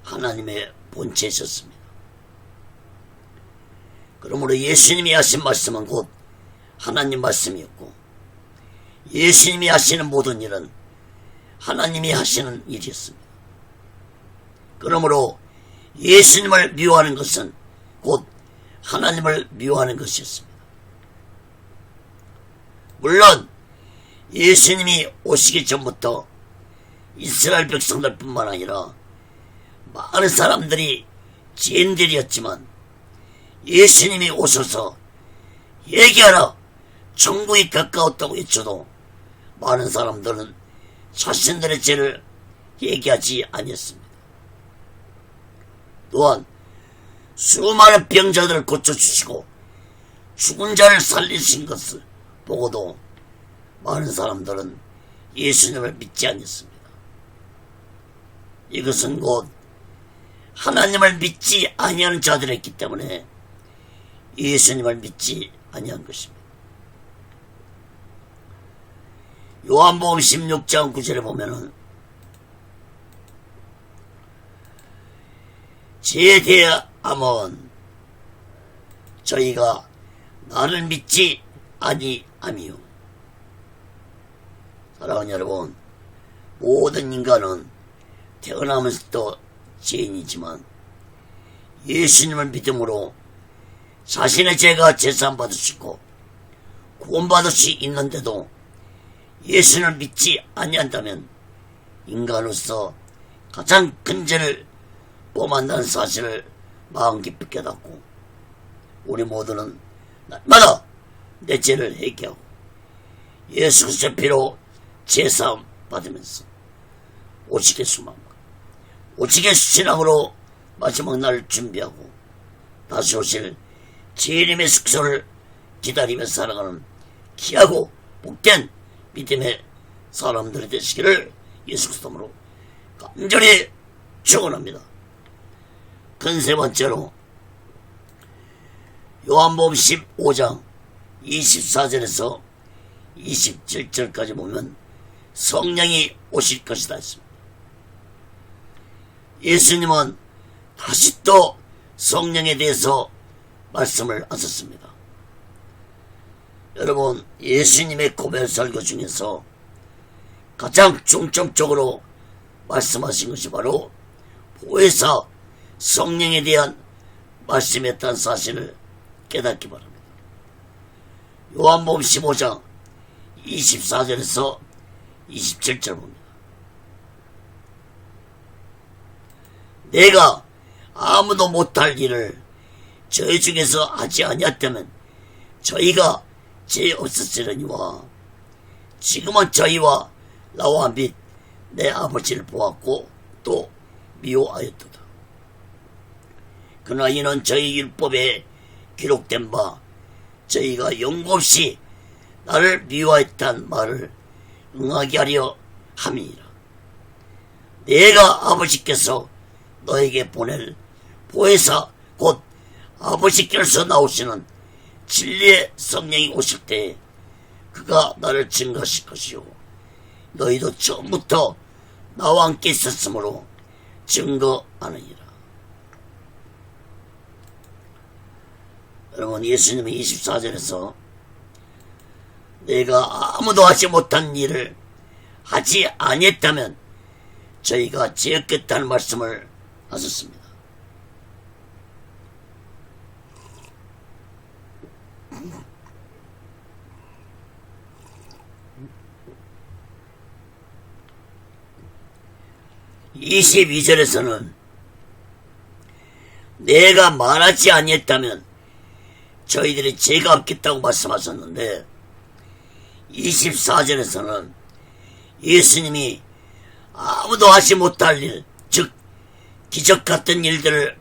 하나님의 본체이셨습니다. 그러므로 예수님이 하신 말씀은 곧 하나님 말씀이었고, 예수님이 하시는 모든 일은 하나님이 하시는 일이었습니다. 그러므로 예수님을 미워하는 것은 곧 하나님을 미워하는 것이었습니다. 물론 예수님이 오시기 전부터 이스라엘 백성들 뿐만 아니라 많은 사람들이 죄인들이었지만, 예수님이 오셔서 얘기하라, 천국이 가까웠다고 외쳐도 많은 사람들은 자신들의 죄를 얘기하지 아니했습니다. 또한 수많은 병자들을 고쳐주시고 죽은 자를 살리신 것을 보고도 많은 사람들은 예수님을 믿지 않았습니다. 이것은 곧 하나님을 믿지 아니하는 자들이었기 때문에 예수님을 믿지 아니한 것입니다. 요한복음 16장 9절에 보면은 죄에 대하면 저희가 나를 믿지 아니하미요. 사랑하는 여러분, 모든 인간은 태어나면서부터 죄인이지만 예수님을 믿음으로 자신의 죄가 제사함받을 수 있고 구원받을 수 있는데도 예수님을 믿지 아니한다면 인간으로서 가장 큰 죄를 범한다는 사실을 마음 깊이 깨닫고, 우리 모두는 날마다 내 죄를 회개하고 예수 그리스도의 피로 제사함 받으면서 오직의 수망과 오직의 신앙으로 마지막 날을 준비하고 다시 오실 주님의 숙소를 기다리며 살아가는 귀하고 복된 믿음의 사람들이 되시기를 예수 그리스도로 간절히 축원합니다. 큰 세 번째로 요한복음 15장 24절에서 27절까지 보면 성령이 오실 것이다 했습니다. 예수님은 다시 또 성령에 대해서 말씀을 하셨습니다. 여러분, 예수님의 고별 설교 중에서 가장 중점적으로 말씀하신 것이 바로 보혜사 성령에 대한 말씀이었다는 사실을 깨닫기 바랍니다. 요한복음 15장 24절에서 27절 봅니다. 내가 아무도 못할 일을 저희 중에서 하지 아니었다면 저희가 죄 없었으려니와 지금은 저희와 나와 및 내 아버지를 보았고 또 미워하였도다. 그러나 이는 저희 율법에 기록된 바 저희가 영겁시 나를 미워했단 말을 응하게 하려 함이니라. 내가 아버지께서 너에게 보낼 보혜사 곧 아버지께서 나오시는 진리의 성령이 오실 때에 그가 나를 증거하실 것이요 너희도 처음부터 나와 함께 있었으므로 증거하느니라. 여러분, 예수님이 24절에서 내가 아무도 하지 못한 일을 하지 아니했다면 저희가 죄였겠다는 말씀을 하셨습니다. (22절에서는) 내가 말하지 아니했다면 저희들이 죄가 없겠다고 말씀하셨는데 24절에서는 예수님이 아무도 하지 못할 일, 즉 기적 같은 일들을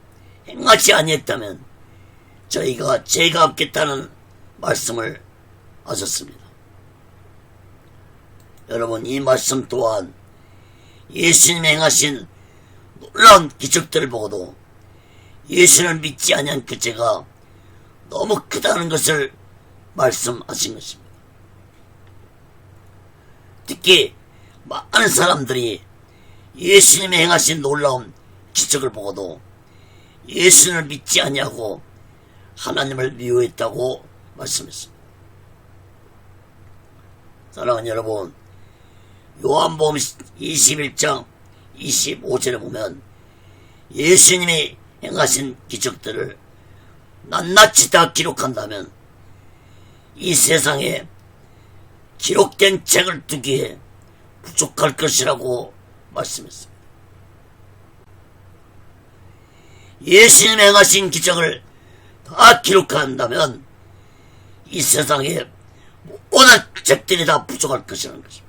행하지 아니했다면 저희가 죄가 없겠다는 말씀을 하셨습니다. 여러분, 이 말씀 또한 예수님이 행하신 놀라운 기적들을 보고도 예수를 믿지 아니한 그 죄가 너무 크다는 것을 말씀하신 것입니다. 특히 많은 사람들이 예수님이 행하신 놀라운 기적을 보고도 예수를 믿지 아니하고 하나님을 미워했다고 말씀했습니다. 사랑하는 여러분, 요한복음 21장 25절에 보면 예수님이 행하신 기적들을 낱낱이 다 기록한다면 이 세상에 기록된 책을 두기에 부족할 것이라고 말씀했습니다. 예수님이 행하신 기적을 다 기록한다면 이 세상에 모든 책들이 다 부족할 것이라는 것입니다.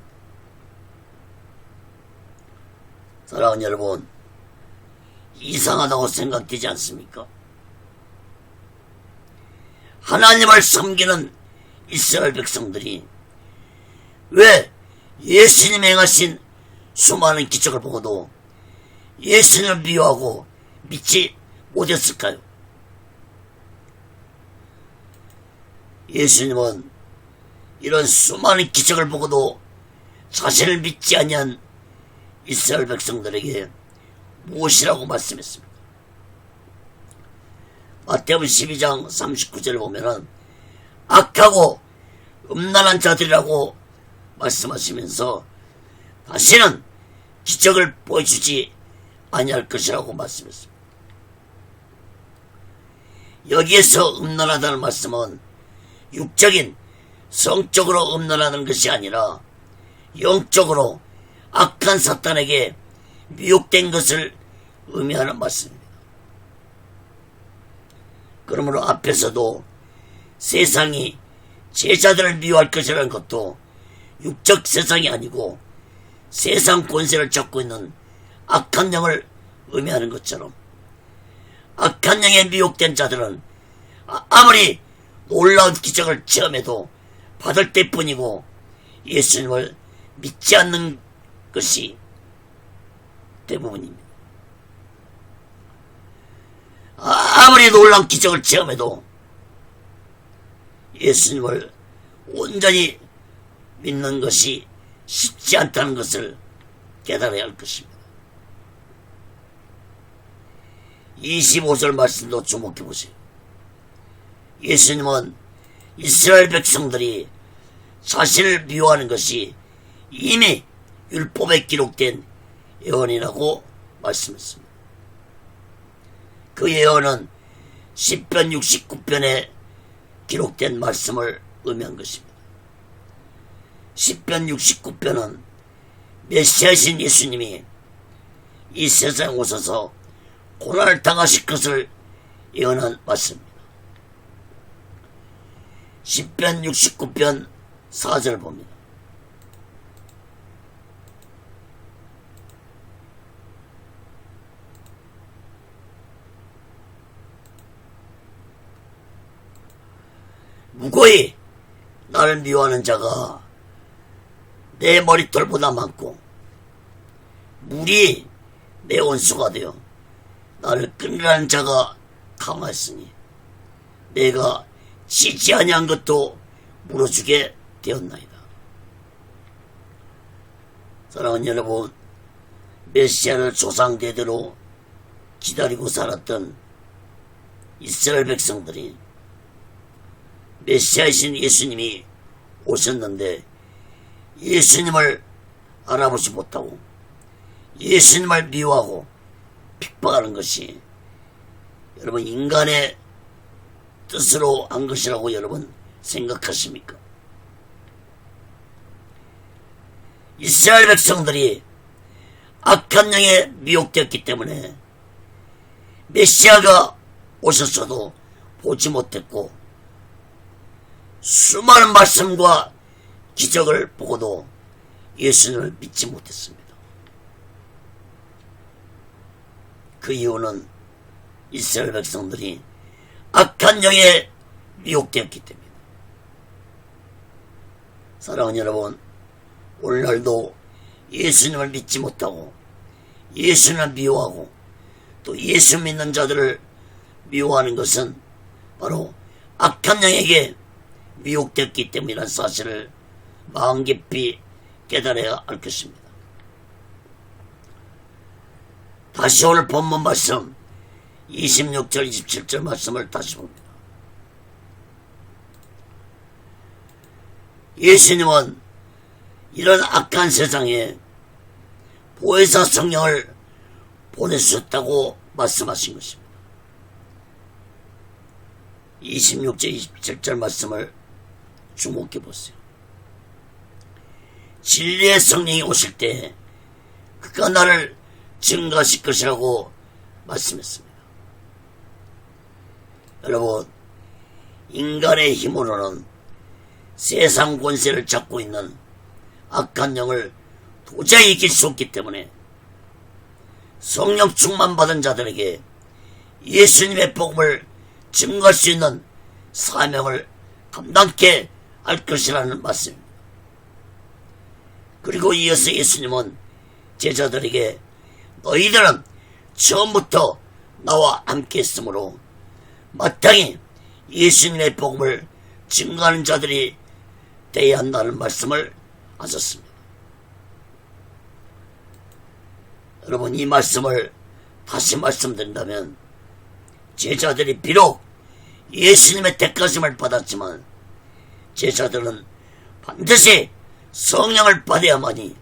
사랑하는 여러분, 이상하다고 생각되지 않습니까? 하나님을 섬기는 이스라엘 백성들이 왜 예수님이 행하신 수많은 기적을 보고도 예수님을 미워하고 믿지 못했을까요? 예수님은 이런 수많은 기적을 보고도 자신을 믿지 아니한 이스라엘 백성들에게 무엇이라고 말씀했습니까? 마태복음 12장 39절을 보면은 악하고 음란한 자들이라고 말씀하시면서 다시는 기적을 보여주지 아니할 것이라고 말씀했습니다. 여기에서 음란하다는 말씀은 육적인 성적으로 음란하는 것이 아니라 영적으로 악한 사탄에게 미혹된 것을 의미하는 말씀입니다. 그러므로 앞에서도 세상이 제자들을 미워할 것이라는 것도 육적 세상이 아니고 세상 권세를 잡고 있는 악한 영을 의미하는 것처럼 악한 영에 미혹된 자들은 아무리 놀라운 기적을 체험해도 받을 때뿐이고 예수님을 믿지 않는 것이 대부분입니다. 아무리 놀라운 기적을 체험해도 예수님을 온전히 믿는 것이 쉽지 않다는 것을 깨달아야 할 것입니다. 25절 말씀도 주목해 보세요. 예수님은 이스라엘 백성들이 자신을 미워하는 것이 이미 율법에 기록된 예언이라고 말씀했습니다. 그 예언은 시편 69편에 기록된 말씀을 의미한 것입니다. 시편 69편은 메시아이신 예수님이 이 세상에 오셔서 고난을 당하실 것을 예언한 말씀입니다. 시편 69편 4절 봅니다. 무고히 나를 미워하는 자가 내 머리털보다 많고 물이 내 원수가 되어 나를 끊으라는 자가 강하였으니 내가 지지 아니한 것도 물어주게 되었나이다. 사랑하는 여러분, 메시아를 조상대대로 기다리고 살았던 이스라엘 백성들이 메시아이신 예수님이 오셨는데 예수님을 알아보지 못하고 예수님을 미워하고 핍박하는 것이 여러분 인간의 뜻으로 한 것이라고 여러분 생각하십니까? 이스라엘 백성들이 악한 영에 미혹되었기 때문에 메시아가 오셨어도 보지 못했고 수많은 말씀과 기적을 보고도 예수님을 믿지 못했습니다. 그 이유는 이스라엘 백성들이 악한 영에 미혹되었기 때문입니다. 사랑하는 여러분, 오늘날도 예수님을 믿지 못하고 예수님을 미워하고 또 예수 믿는 자들을 미워하는 것은 바로 악한 영에게 미혹되었기 때문이라는 사실을 마음 깊이 깨달아야 할 것입니다. 다시 오늘 본문 말씀 26절 27절 말씀을 다시 봅니다. 예수님은 이런 악한 세상에 보혜사 성령을 보내주셨다고 말씀하신 것입니다. 26절 27절 말씀을 주목해 보세요. 진리의 성령이 오실 때 그가 나를 증거하실 것이라고 말씀했습니다. 여러분, 인간의 힘으로는 세상 권세를 잡고 있는 악한 영을 도저히 이길 수 없기 때문에 성령 충만받은 자들에게 예수님의 복음을 증거할 수 있는 사명을 감당케 할 것이라는 말씀입니다. 그리고 이어서 예수님은 제자들에게 너희들은 처음부터 나와 함께 했으므로 마땅히 예수님의 복음을 증거하는 자들이 되어야 한다는 말씀을 하셨습니다. 여러분, 이 말씀을 다시 말씀드린다면 제자들이 비록 예수님의 택하심을 받았지만 제자들은 반드시 성령을 받아야만이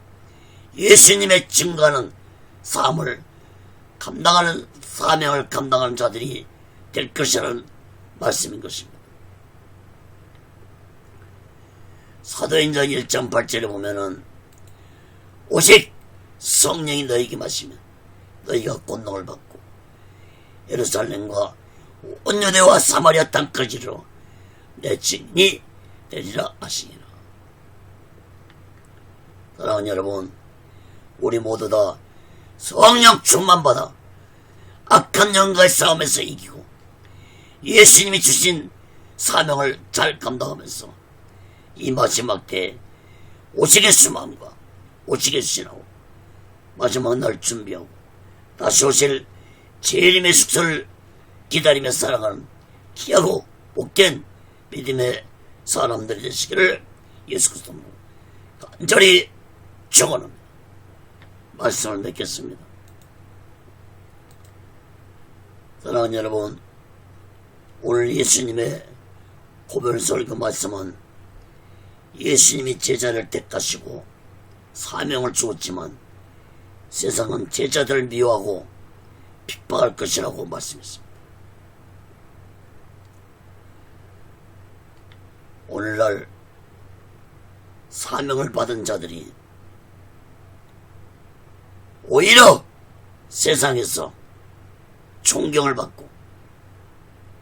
예수님의 증거하는 삶을 감당하는 사명을 감당하는 자들이 될 것이라는 말씀인 것입니다. 사도행전 1장 8절에 보면은 오직 성령이 너희에게 마시면 너희가 권능을 받고 예루살렘과 온 유대와 사마리아 땅까지로 내 증인이 되리라 하시니라. 사랑하는 여러분, 우리 모두 다 성령 충만받아 악한 영과의 싸움에서 이기고 예수님이 주신 사명을 잘 감당하면서 이 마지막 때에 오시게 수마음과 오시게 신하고 마지막 날 준비하고 다시 오실 재림의 숙소를 기다리며 살아가는 귀하고 복된 믿음의 사람들이 되시기를 예수 그리스도로 간절히 축원합니다. 말씀을 맺겠습니다. 사랑하는 여러분, 오늘 예수님의 고별설교 말씀은 예수님이 제자를 택하시고 사명을 주었지만 세상은 제자들을 미워하고 핍박할 것이라고 말씀했습니다. 오늘날 사명을 받은 자들이 오히려 세상에서 존경을 받고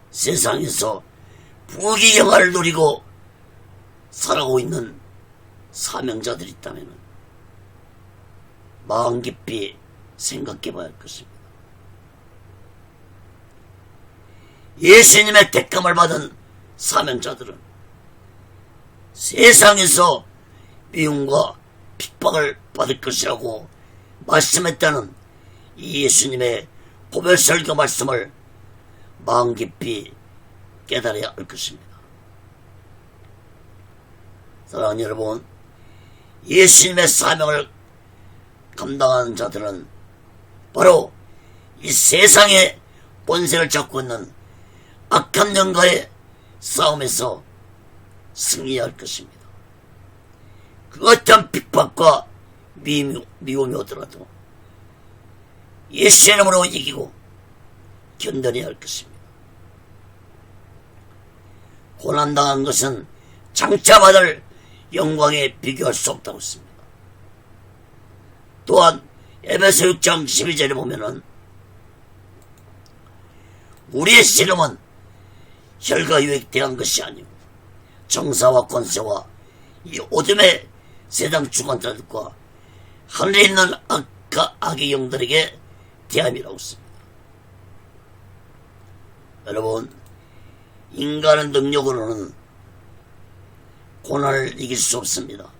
세상에서 부귀영화를 누리고 살아가고 있는 사명자들이 있다면 마음 깊이 생각해 봐야 할 것입니다. 예수님의 택감을 받은 사명자들은 세상에서 미움과 핍박을 받을 것이라고 말씀했다는 이 예수님의 고별설교 말씀을 마음 깊이 깨달아야 할 것입니다. 사랑하는 여러분, 예수님의 사명을 감당하는 자들은 바로 이 세상의 본세를 잡고 있는 악한 영과의 싸움에서 승리해야 할 것입니다. 그 어떤 핍박과 미움이 오더라도 예수의 이름으로 이기고 견뎌내야 할 것입니다. 고난당한 것은 장차 받을 영광에 비교할 수 없다고 했습니다. 또한 에베소 6장 12절에 보면은 우리의 씨름은 혈과 육에 대한 것이 아니고 정사와 권세와 이 어둠의 세상 주관자들과 하늘에 있는 악의 영들에게 대함이라고 했습니다. 여러분, 인간의 능력으로는 고난을 이길 수 없습니다.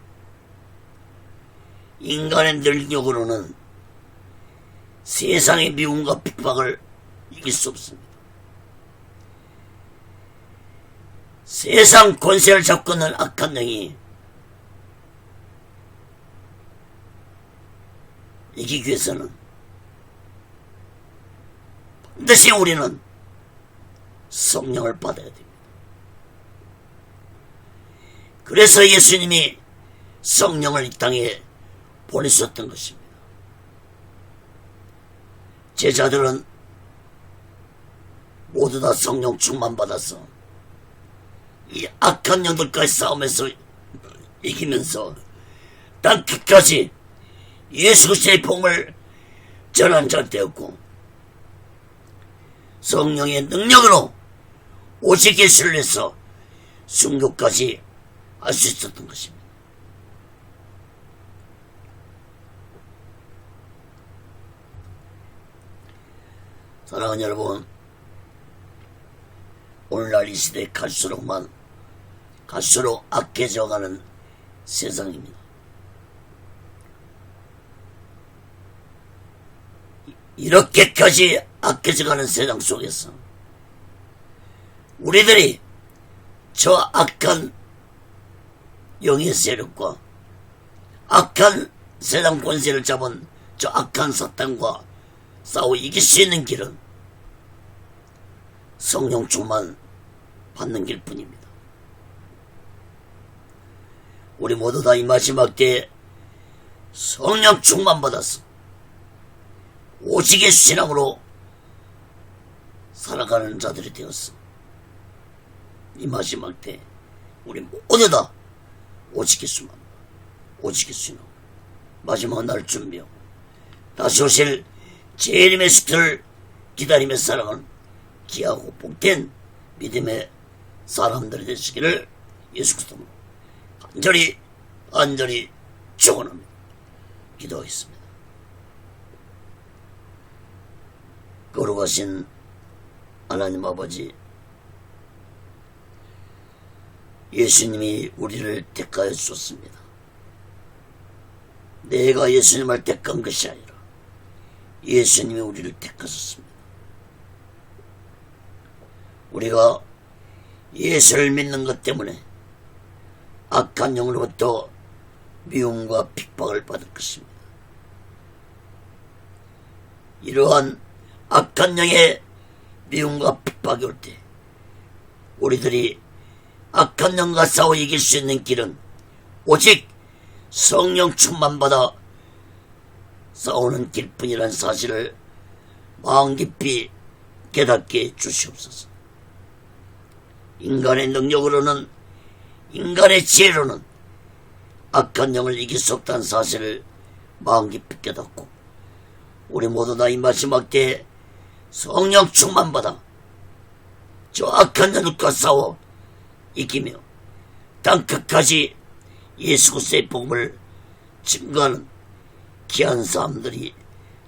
인간의 능력으로는 세상의 미움과 핍박을 이길 수 없습니다. 세상 권세를 잡고 있는 악한 영이 이기기 위해서는 반드시 우리는 성령을 받아야 됩니다. 그래서 예수님이 성령을 이 땅에 보내셨던 것입니다. 제자들은 모두 다 성령 충만받아서 이 악한 영들과의 싸움에서 이기면서 땅 끝까지 예수 그리스도의 복음을 전한 자 되었고 성령의 능력으로 오직 예수를 위해서 순교까지 할 수 있었던 것입니다. 사랑하는 여러분, 오늘날 이 시대에 갈수록 악해져가는 세상입니다. 이렇게까지 악해져가는 세상 속에서 우리들이 저 악한 영의 세력과 악한 세상 권세를 잡은 저 악한 사탄과 싸워 이길 수 있는 길은 성령 충만 받는 길뿐입니다. 우리 모두 다 이 마지막 때에 성령 충만 받아서 오직 예수 신앙으로 살아가는 자들이 되었어. 이 마지막 때 우리 모두 다 오직 예수만, 오직 예수 신앙, 마지막 날 준비하고 다시 오실 재림의 시트를 기다리며 살아가는 귀하고 복된 믿음의 사람들이 되시기를 예수 그리스도로 간절히 축원합니다. 기도하겠습니다. 거룩하신 하나님 아버지, 예수님이 우리를 택하여 주셨습니다. 내가 예수님을 택한 것이 아니라 예수님이 우리를 택하셨습니다. 우리가 예수를 믿는 것 때문에 악한 영으로부터 미움과 핍박을 받을 것입니다. 이러한 악한 영의 미움과 핍박이 올 때 우리들이 악한 영과 싸워 이길 수 있는 길은 오직 성령 충만받아 싸우는 길뿐이라는 사실을 마음 깊이 깨닫게 해주시옵소서. 인간의 능력으로는, 인간의 지혜로는 악한 영을 이길 수 없다는 사실을 마음 깊이 깨닫고 우리 모두 다 이 마지막 때에 성령 충만받아 저 악한 영과 싸워 이기며 땅끝까지 예수 그리스도의 복음을 증거하는 귀한 사람들이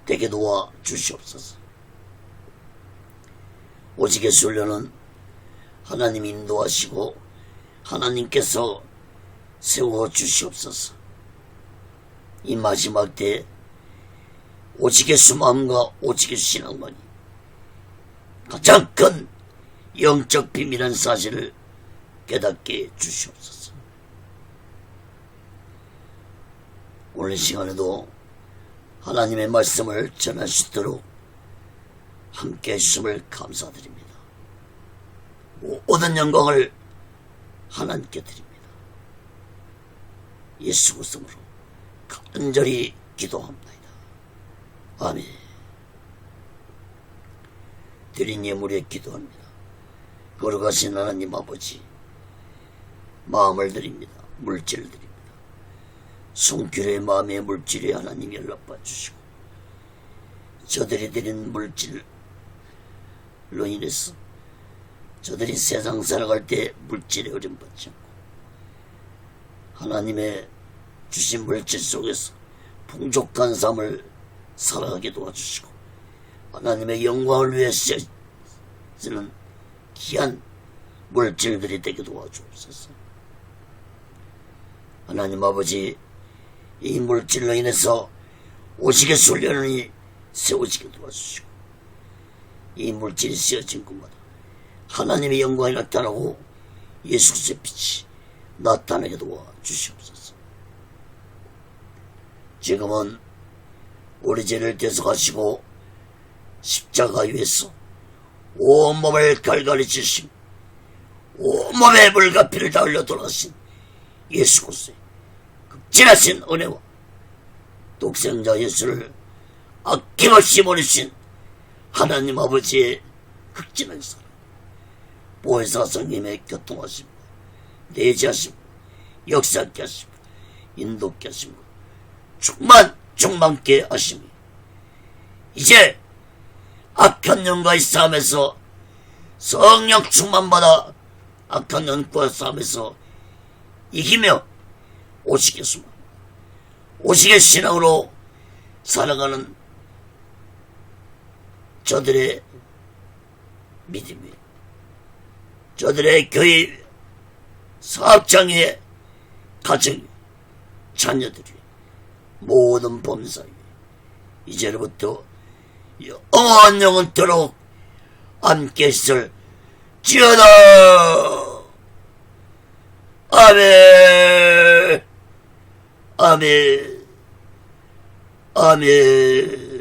되게 도와 주시옵소서. 오직의 훈련은 하나님이 인도하시고 하나님께서 세워 주시옵소서. 이 마지막 때 오직의 수마음과 오직의 신앙만이 가장 큰 영적 비밀한 사실을 깨닫게 주시옵소서. 오늘 시간에도 하나님의 말씀을 전할 수 있도록 함께 해주심을 감사드립니다. 모든 영광을 하나님께 드립니다. 예수 그리스도로 간절히 기도합니다. 아멘. 드린 예물에 기도합니다. 거룩하신 하나님 아버지, 마음을 드립니다. 물질을 드립니다. 손길의 마음의 물질에 하나님 연락받아 주시고 저들이 드린 물질로 인해서 저들이 세상 살아갈 때 물질에 어려움받지 않고 하나님의 주신 물질 속에서 풍족한 삶을 살아가게 도와주시고 하나님의 영광을 위해 쓰는 귀한 물질들이 되게 도와주옵소서. 하나님 아버지, 이 물질로 인해서 오직의 훈련이 세워지게 도와주시고 이 물질이 쓰여진 곳마다 하나님의 영광이 나타나고 예수 그리스도의 빛이 나타나게 도와주시옵소서. 지금은 우리 죄를 대속하시고 십자가 위에서 온몸을 갈갈이 찢으심 온몸에 물과 피를 다 흘려 돌아가신 예수 그리스도의 극진하신 은혜와 독생자 예수를 아낌없이 보내신 하나님 아버지의 극진한 사랑, 보혜사 성님의 교통하심, 내지하심, 역사케 하심, 인도케 하심, 충만케 하심이 이제 악한 영과의 싸움에서 성령 충만받아 악한 영과의 싸움에서 이기며 오직의 수만, 오직의 신앙으로 살아가는 저들의 믿음이, 저들의 교회 사업장의 가정, 자녀들이 모든 범사에 이제로부터 영원 영원토록 함께 있을 지어다. 아멘. 아멘. 아멘.